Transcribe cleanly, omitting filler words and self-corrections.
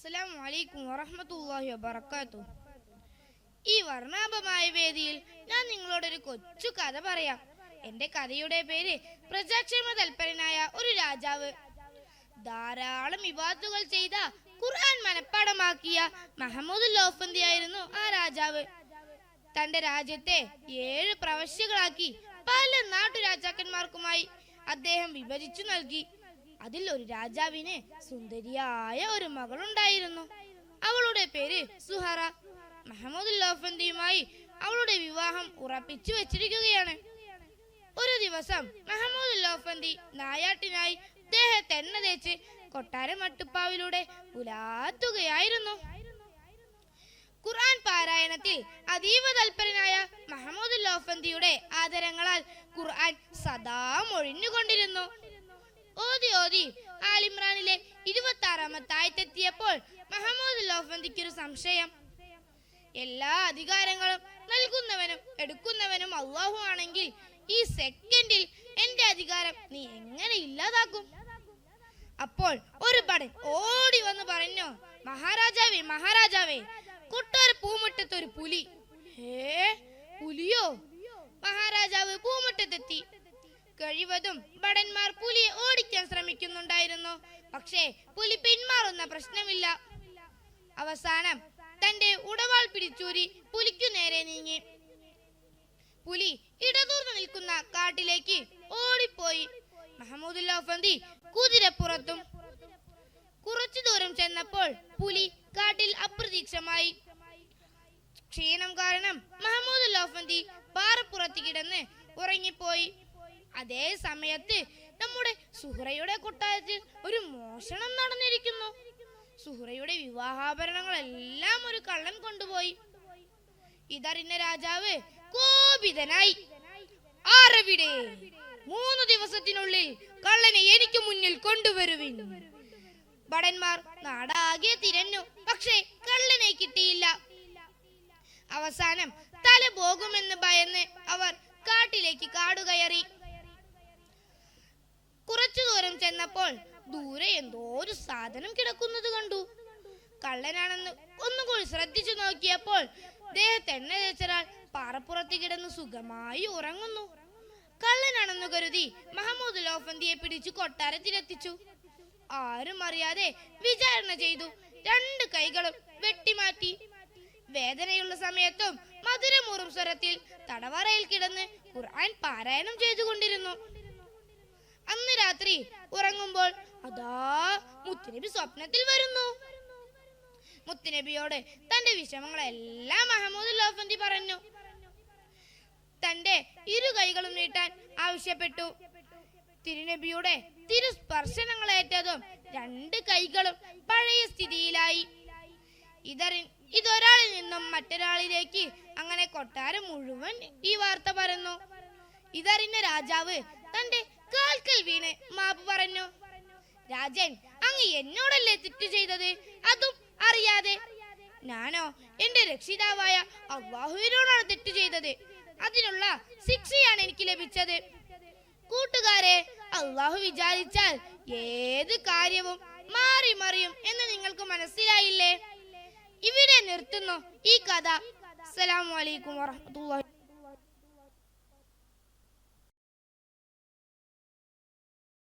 അസ്സലാമു അലൈക്കും വറഹ്മത്തുള്ളാഹി വബറകാതുഹു. ഈ വർണ്ണാഭമായ വേദിയിൽ ഞാൻ നിങ്ങളോടൊരു കൊച്ചു കഥ പറയാം. എന്റെ കഥയുടെ പേര് പ്രജാക്ഷേമ തൽപരനായ ഒരു രാജാവ്. ധാരാളം ഇബാദത്തുകൾ ചെയ്ത ഖുർആൻ മനഃപ്പാഠമാക്കിയ മഹമൂദുൽ ലോഫന്തിയായിരുന്നു ആ രാജാവ്. തന്റെ രാജ്യത്തെ 7 പ്രവശ്യകളാക്കി പല നാട്ടുരാജാക്കന്മാർക്കുമായി അദ്ദേഹം വിഭജിച്ചു നൽകി. അതിൽ ഒരു രാജാവിന് സുന്ദരിയായ ഒരു മകളുണ്ടായിരുന്നു. അവളുടെ പേര് സുഹറ. മഹമൂദുൽ ലോഫന്തിയുമായി അവളുടെ വിവാഹം ഉറപ്പിച്ചു വെച്ചിരിക്കുകയാണ്. ഒരു ദിവസം മഹമൂദുൽ ലോഫന്തി നായാട്ടിനായി ദേഹത്തെ എണ്ണ തേച്ച് കൊട്ടാര മട്ടുപ്പാവിലൂടെ ഉലാത്തുകയായിരുന്നു. ഖുർആൻ പാരായണത്തിൽ അതീവ തൽപരനായ മഹമൂദുൽ ലോഫന്തിയുടെ ആദരങ്ങളാൽ ഖുർആൻ സദാ മൊഴിഞ്ഞുകൊണ്ടിരുന്നു. ഓതി ഓതി ആലിമ്രാനിലെ 26-ാമത്തെ ആയത്തെത്തിയപ്പോൾ മഹമൂദുൽ ലോഫന്തിക്കൊരു സംശയം. എല്ലാ അധികാരങ്ങളും നൽകുന്നവനും എടുക്കുന്നവനും അല്ലാഹു ആണെങ്കിൽ ഈ സെക്കൻഡിൽ എന്റെ അധികാരം നീ എങ്ങനെ ഇല്ലാതാക്കും? അപ്പോൾ ഒരു ഭടൻ ഓടി വന്ന് പറഞ്ഞു, മഹാരാജാവേ മഹാരാജാവേ, കൊട്ടാര പൂമുറ്റത്ത് ഒരു പുലി. പുലിയോ? മഹാരാജാവ് പൂമുറ്റത്തെത്തി. കഴിവതും ഭടന്മാർ പുലിയെ ഓടിക്കാൻ ശ്രമിക്കുന്നുണ്ടായിരുന്നു. പക്ഷേ പുലി പിന്മാറുന്ന പ്രശ്നമില്ല. അവസാനം തന്റെ ഉടവാൾ പിടിച്ചൂരി പുലിക്കു നേരെ നീങ്ങി. പുലി ഇടതൂർന്നു നിൽക്കുന്ന കാട്ടിലേക്ക് ഓടിപ്പോയി. മഹമൂദുൽ ലോഫന്തി കുതിരപ്പുറത്തും. കുറച്ചു ദൂരം ചെന്നപ്പോൾ പുലി കാട്ടിൽ അപ്രതീക്ഷമായി. ക്ഷീണം കാരണം മഹമൂദുൽ ലോഫന്തി പാറപ്പുറത്ത് കിടന്ന് ഉറങ്ങിപ്പോയി. അതേ സമയത്ത് നമ്മുടെ സുഹറയുടെ കൊട്ടാരത്തിൽ ഒരു മോഷണം നടന്നിരിക്കുന്നു. സുഹറയുടെ വിവാഹാഭരണങ്ങളെല്ലാം ഒരു കള്ളൻ കൊണ്ടുപോയി. ഇതറിഞ്ഞ രാജാവ് കോപിതനായി. ആരവിടെ? 3 ദിവസത്തിനുള്ളിൽ കള്ളനെ എനിക്ക് മുന്നിൽ കൊണ്ടുവരുവിൻ. ഭടന്മാർ നാടാകെ തിരഞ്ഞു, പക്ഷേ കള്ളനെ കിട്ടിയില്ല. അവസാനം തല പോകുമെന്ന് ഭയന്ന് അവർ കാട്ടിലേക്ക് കാടുകയറി. കുറച്ചു ദൂരം ചെന്നപ്പോൾ ദൂരെ എന്തോ ഒരു സാധനം കിടക്കുന്നത് കണ്ടു. കള്ളനാണെന്ന് ഒന്നുകൂടി ശ്രദ്ധിച്ചു നോക്കിയപ്പോൾ ദേഹത്തെ എണ്ണ തേച്ചൊരാൾ പാറപ്പുറത്ത് കിടന്ന് സുഖമായി ഉറങ്ങുന്നു. കള്ളനാണെന്ന് കരുതി മഹമൂദുൽ ലോഫന്തിയെ പിടിച്ചു കൊട്ടാരത്തിലെത്തിച്ചു. ആരും അറിയാതെ വിചാരണ ചെയ്തു. 2 കൈകളും വെട്ടിമാറ്റി. വേദനയുള്ള സമയത്തും മധുരമൂറും സ്വരത്തിൽ തടവറയിൽ കിടന്ന് ഖുർആൻ പാരായണം ചെയ്തുകൊണ്ടിരുന്നു. അന്ന് രാത്രി ഉറങ്ങുമ്പോൾ അതാ മുത്തുനബി സ്വപ്നത്തിൽ വരുന്നു. മുത്തുനബിയോട് തന്റെ വിഷമങ്ങളെല്ലാം മഹമൂദുൽ ലോഫന്തി പറഞ്ഞു. തന്റെ 2 കൈകളും നീട്ടാൻ ആവശ്യപ്പെട്ടു. തിരുനബിയുടെ തിരുസ്പർശനങ്ങളേറ്റതും 2 കൈകളും പഴയ സ്ഥിതിയിലായി. ഇതൊരാളിൽ നിന്നും മറ്റൊരാളിലേക്ക് അങ്ങനെ കൊട്ടാരം മുഴുവൻ ഈ വാർത്ത പരന്നു. ഇതറിഞ്ഞ രാജാവ് തന്റെ കാൽക്കൽ വീണ് മാപ്പ് പറഞ്ഞു. രാജൻ, അങ്ങ് എന്നോടല്ലേ തെറ്റ് ചെയ്തത്, അതും അറിയാതെ? ഞാനോ എന്റെ രക്ഷിതാവായ അല്ലാഹുവിനോടാണ് തെറ്റ് ചെയ്തത്. അതിനുള്ള ശിക്ഷയാണ് എനിക്ക് ലഭിച്ചത്. കൂട്ടുകാരെ, അല്ലാഹു വിചാരിച്ചാൽ ഏത് കാര്യവും മാറി മറിയും എന്ന് നിങ്ങൾക്ക് മനസ്സിലായില്ലേ? ഇവിടെ നിർത്തുന്നു ഈ കഥ. അസ്സലാമു അലൈക്കും വറഹ്മത്തുള്ളാഹി